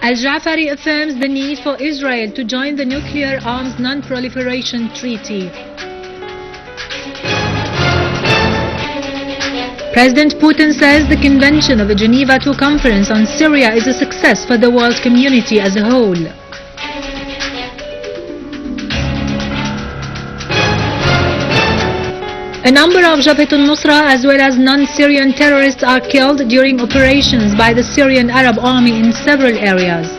Al-Jafari affirms the need for Israel to join the Nuclear Arms Non-Proliferation Treaty. President Putin says the convention of the Geneva II Conference on Syria is a success for the world community as a whole. A number of Jabhat al-Nusra as well as non-Syrian terrorists are killed during operations by the Syrian Arab Army in several areas.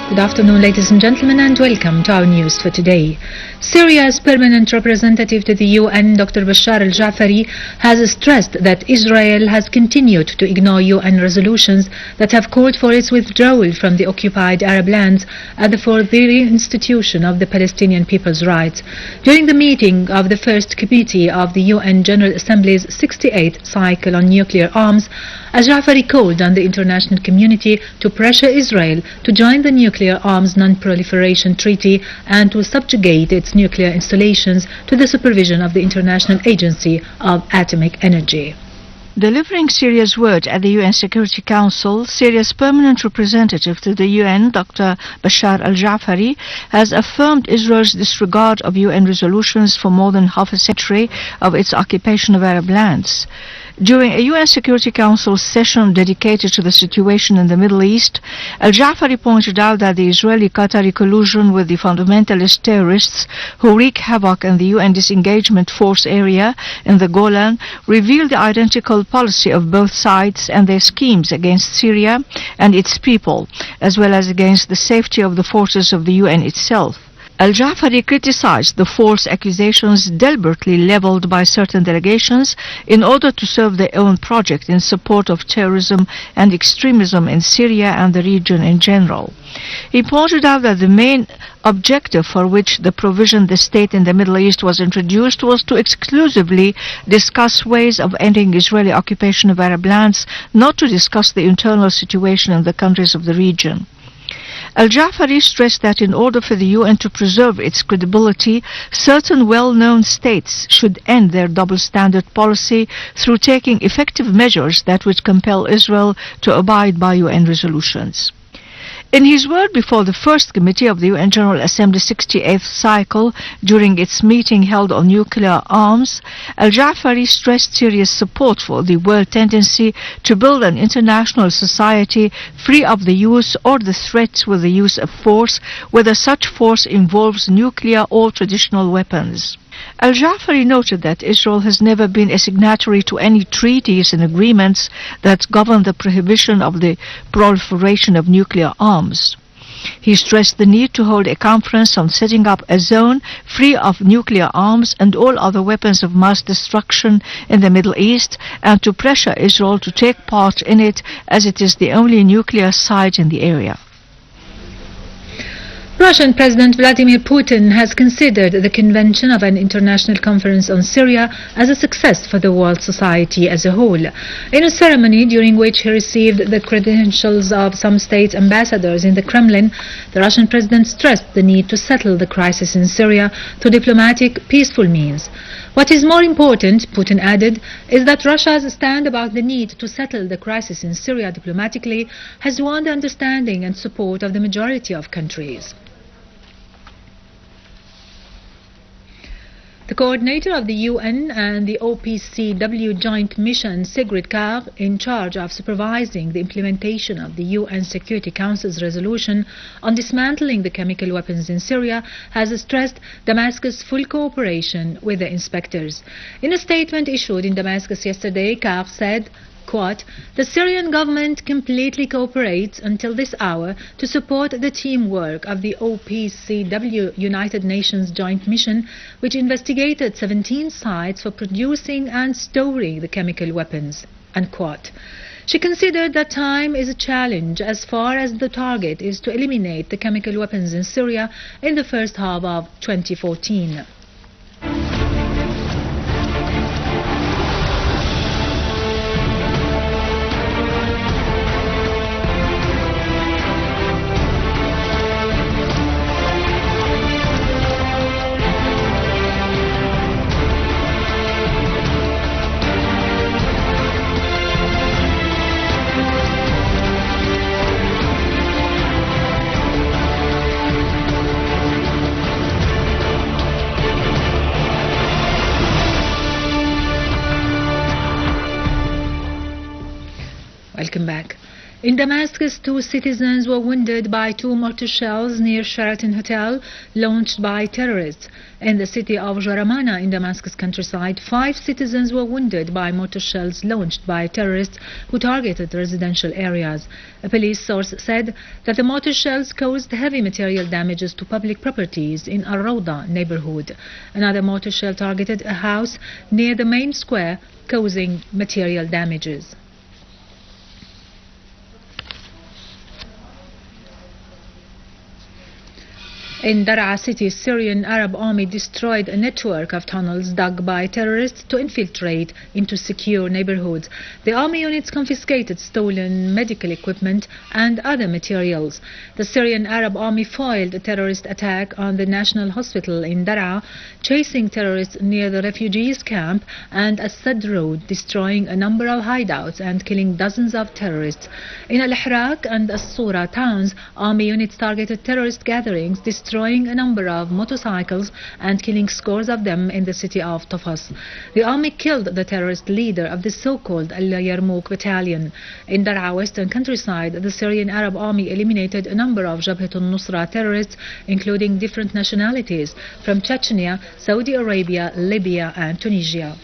Good afternoon, ladies and gentlemen, and welcome to our news for today. Syria's permanent representative to the UN, Dr. Bashar al-Jafari, has stressed that Israel has continued to ignore UN resolutions that have called for its withdrawal from the occupied Arab lands and for the reinstitution of the Palestinian people's rights. During the meeting of the first committee of the UN General Assembly's 68th cycle on nuclear arms, al-Jafari called on the international community to pressure Israel to join the Nuclear Arms Non-Proliferation Treaty and to subjugate its nuclear installations to the supervision of the International Agency of Atomic Energy. Delivering Syria's word at the UN Security Council, Syria's permanent representative to the UN, Dr. Bashar al-Jafari, has affirmed Israel's disregard of UN resolutions for more than half a century of its occupation of Arab lands. During a UN Security Council session dedicated to the situation in the Middle East, al-Jafari pointed out that the Israeli-Qatari collusion with the fundamentalist terrorists who wreak havoc in the UN disengagement force area in the Golan revealed the identical policy of both sides and their schemes against Syria and its people, as well as against the safety of the forces of the UN itself. Al-Jafari criticized the false accusations deliberately leveled by certain delegations in order to serve their own project in support of terrorism and extremism in Syria and the region in general. He pointed out that the main objective for which the provision the state in the Middle East was introduced was to exclusively discuss ways of ending Israeli occupation of Arab lands, not to discuss the internal situation in the countries of the region. Al-Jafari stressed that in order for the UN to preserve its credibility, certain well-known states should end their double-standard policy through taking effective measures that would compel Israel to abide by UN resolutions. In his word before the first committee of the UN General Assembly's 68th cycle during its meeting held on nuclear arms, al-Jafari stressed Syria's support for the world tendency to build an international society free of the use or the threats with the use of force, whether such force involves nuclear or traditional weapons. Al-Jafari noted that Israel has never been a signatory to any treaties and agreements that govern the prohibition of the proliferation of nuclear arms. He stressed the need to hold a conference on setting up a zone free of nuclear arms and all other weapons of mass destruction in the Middle East and to pressure Israel to take part in it as it is the only nuclear site in the area. Russian President Vladimir Putin has considered the convention of an international conference on Syria as a success for the world society as a whole. In a ceremony during which he received the credentials of some states' ambassadors in the Kremlin, the Russian president stressed the need to settle the crisis in Syria through diplomatic, peaceful means. What is more important, Putin added, is that Russia's stand about the need to settle the crisis in Syria diplomatically has won the understanding and support of the majority of countries. The coordinator of the UN and the OPCW joint mission, Sigrid Kaag, in charge of supervising the implementation of the UN Security Council's resolution on dismantling the chemical weapons in Syria, has stressed Damascus' full cooperation with the inspectors. In a statement issued in Damascus yesterday, Kaag said, quote, "The Syrian government completely cooperates until this hour to support the teamwork of the OPCW United Nations Joint Mission, which investigated 17 sites for producing and storing the chemical weapons." Unquote. She considered that time is a challenge as far as the target is to eliminate the chemical weapons in Syria in the first half of 2014. Welcome back. In Damascus, 2 citizens were wounded by 2 mortar shells near Sheraton Hotel launched by terrorists. In the city of Jaramana in Damascus countryside, 5 citizens were wounded by mortar shells launched by terrorists who targeted residential areas. A police source said that the mortar shells caused heavy material damages to public properties in Al-Rawda neighborhood. Another mortar shell targeted a house near the main square, causing material damages. In Daraa city, Syrian Arab army destroyed a network of tunnels dug by terrorists to infiltrate into secure neighborhoods. The army units confiscated stolen medical equipment and other materials. The Syrian Arab army foiled a terrorist attack on the National Hospital in Daraa, chasing terrorists near the refugees camp and Assad Road, destroying a number of hideouts and killing dozens of terrorists. In Al-Ahrak and As-Sura towns, army units targeted terrorist gatherings, destroying a number of motorcycles and killing scores of them in the city of Tafas. The army killed the terrorist leader of the so-called Al-Yarmouk battalion. In Daraa western countryside, the Syrian Arab army eliminated a number of Jabhat al-Nusra terrorists, including different nationalities from Chechnya, Saudi Arabia, Libya and Tunisia.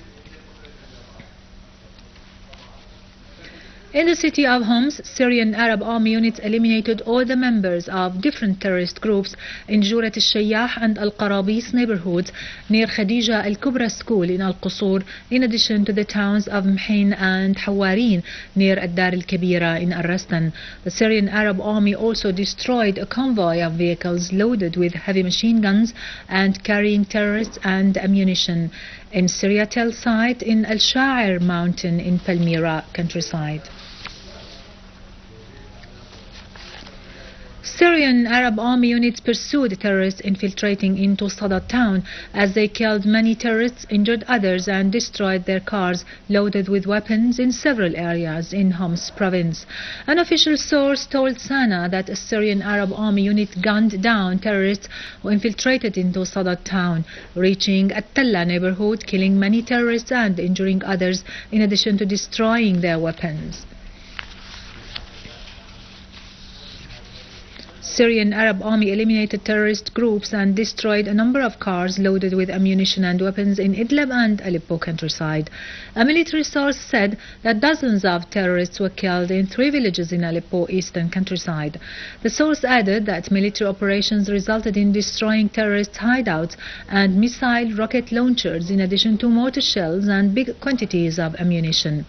In the city of Homs, Syrian Arab army units eliminated all the members of different terrorist groups in Jurat al-Shayyah and Al-Qarabis neighborhoods near Khadija al-Kubra school in Al-Qusur, in addition to the towns of Mhin and Hawarin near Ad-Dar al-Kabira in Al-Rastan. The Syrian Arab army also destroyed a convoy of vehicles loaded with heavy machine guns and carrying terrorists and ammunition in Syria Tel site in Al-Sha'ir mountain in Palmyra countryside. Syrian Arab army units pursued terrorists infiltrating into Sadat town as they killed many terrorists, injured others and destroyed their cars loaded with weapons in several areas in Homs province. An official source told Sana that a Syrian Arab army unit gunned down terrorists who infiltrated into Sadat town, reaching At-Talla neighborhood, killing many terrorists and injuring others in addition to destroying their weapons. Syrian Arab army eliminated terrorist groups and destroyed a number of cars loaded with ammunition and weapons in Idlib and Aleppo countryside. A military source said that dozens of terrorists were killed in 3 villages in Aleppo eastern countryside. The source added that military operations resulted in destroying terrorist hideouts and missile rocket launchers in addition to mortar shells and big quantities of ammunition.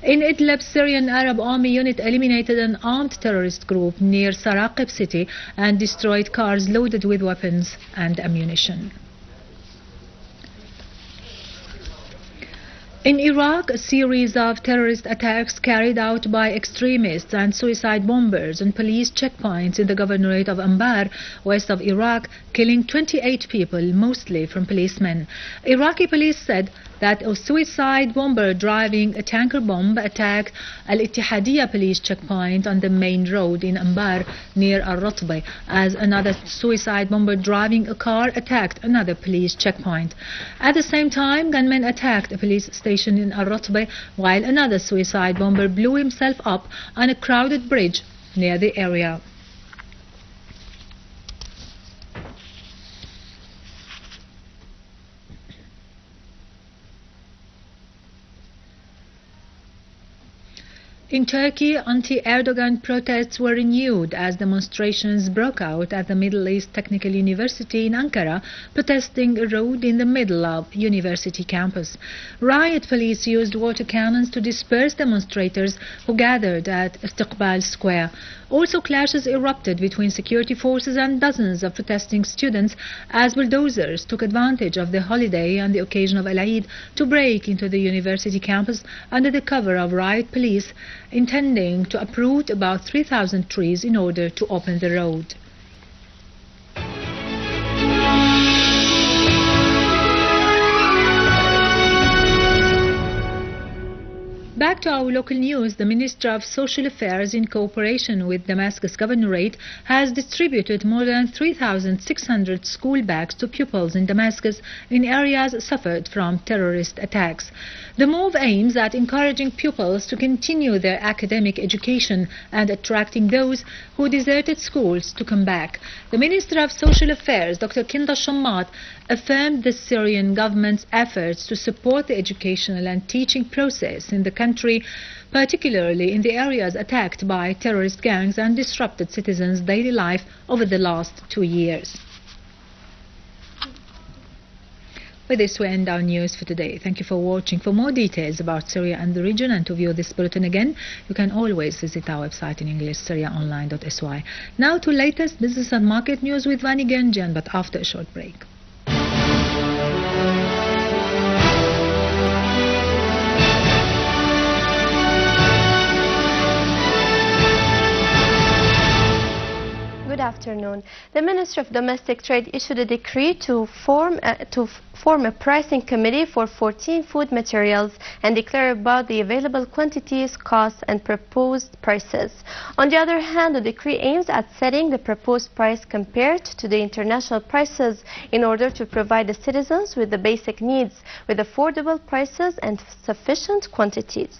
In Idlib, Syrian Arab army unit eliminated an armed terrorist group near Saraqib city and destroyed cars loaded with weapons and ammunition. In Iraq, a series of terrorist attacks carried out by extremists and suicide bombers on police checkpoints in the governorate of Anbar, west of Iraq, killing 28 people, mostly from policemen. Iraqi police said that a suicide bomber driving a tanker bomb attacked Al-Ittihadiyya police checkpoint on the main road in Anbar near Al-Ratba, as another suicide bomber driving a car attacked another police checkpoint. At the same time, gunmen attacked a police station in Al-Ratba, while another suicide bomber blew himself up on a crowded bridge near the area. In Turkey, anti-Erdogan protests were renewed as demonstrations broke out at the Middle East Technical University in Ankara, protesting a road in the middle of university campus. Riot police used water cannons to disperse demonstrators who gathered at Istiqbal Square. Also, clashes erupted between security forces and dozens of protesting students as bulldozers took advantage of the holiday on the occasion of Al-Eid to break into the university campus under the cover of riot police, intending to uproot about 3,000 trees in order to open the road. Back Back to our local news, the Ministry of Social Affairs, in cooperation with Damascus Governorate, has distributed more than 3,600 school bags to pupils in Damascus in areas suffered from terrorist attacks. The move aims at encouraging pupils to continue their academic education and attracting those who deserted schools to come back. The Minister of Social Affairs, Dr. Kinda Shammat, affirmed the Syrian government's efforts to support the educational and teaching process in the country, particularly in the areas attacked by terrorist gangs and disrupted citizens' daily life over the last 2 years. With this, we end our news for today. Thank you for watching. For more details about Syria and the region and to view this bulletin again, you can always visit our website in English, syriaonline.sy. Now to latest business and market news with Vani Ganjan, but after a short break. Good afternoon. The Ministry of Domestic Trade issued a decree to form a pricing committee for 14 food materials and declare about the available quantities, costs and proposed prices. On the other hand, the decree aims at setting the proposed price compared to the international prices in order to provide the citizens with the basic needs with affordable prices and sufficient quantities.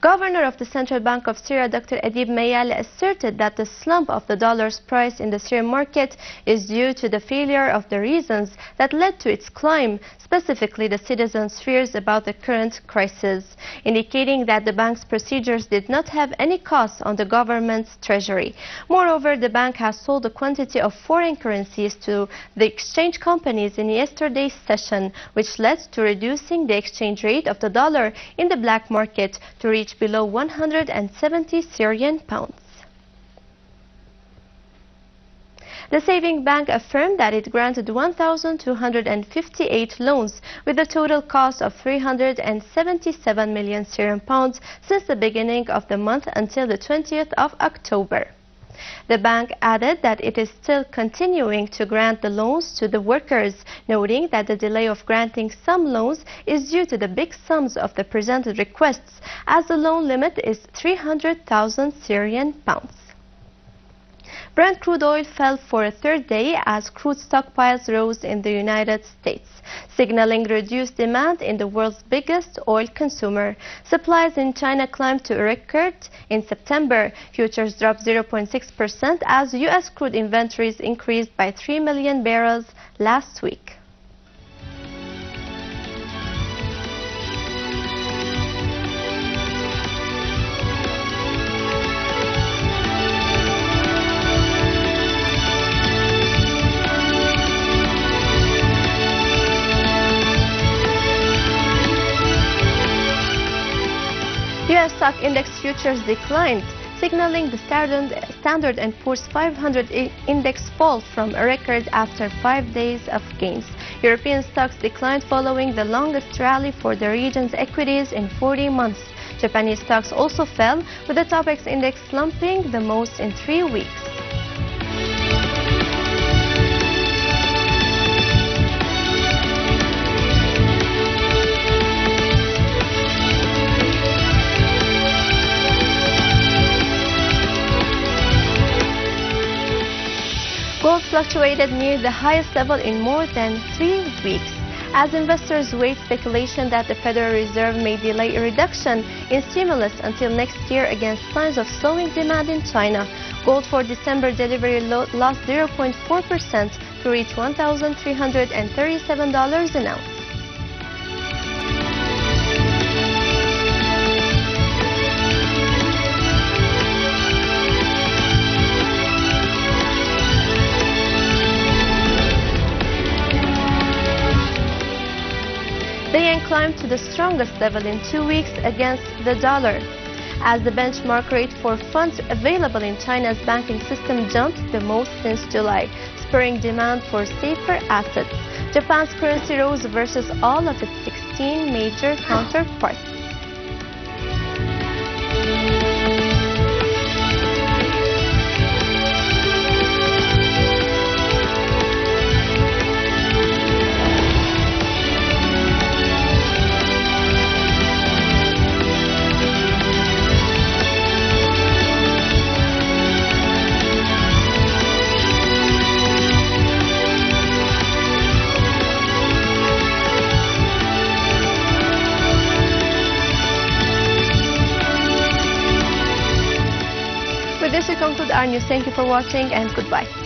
Governor of the Central Bank of Syria, Dr. Adib Mayal, asserted that the slump of the dollar's price in the Syrian market is due to the failure of the reasons that led to its climb, specifically the citizens' fears about the current crisis, indicating that the bank's procedures did not have any costs on the government's treasury. Moreover, the bank has sold a quantity of foreign currencies to the exchange companies in yesterday's session, which led to reducing the exchange rate of the dollar in the black market to reach below 170 Syrian pounds. The saving bank affirmed that it granted 1,258 loans with a total cost of 377 million Syrian pounds since the beginning of the month until the 20th of October. The bank added that it is still continuing to grant the loans to the workers, noting that the delay of granting some loans is due to the big sums of the presented requests, as the loan limit is 300,000 Syrian pounds. Brent crude oil fell for a third day as crude stockpiles rose in the United States, signaling reduced demand in the world's biggest oil consumer. Supplies in China climbed to a record in September. Futures dropped 0.6% as U.S. crude inventories increased by 3 million barrels last week. U.S. stock index futures declined, signaling the Standard & Poor's 500 index fall from a record after 5 days of gains. European stocks declined following the longest rally for the region's equities in 40 months. Japanese stocks also fell, with the Topix index slumping the most in 3 weeks. Gold fluctuated near the highest level in more than 3 weeks, as investors weighed speculation that the Federal Reserve may delay a reduction in stimulus until next year against signs of slowing demand in China. Gold for December delivery lost 0.4% to reach $1,337 an ounce. The yen climbed to the strongest level in 2 weeks against the dollar, as the benchmark rate for funds available in China's banking system jumped the most since July, spurring demand for safer assets. Japan's currency rose versus all of its 16 major counterparts. News. Thank you for watching and goodbye.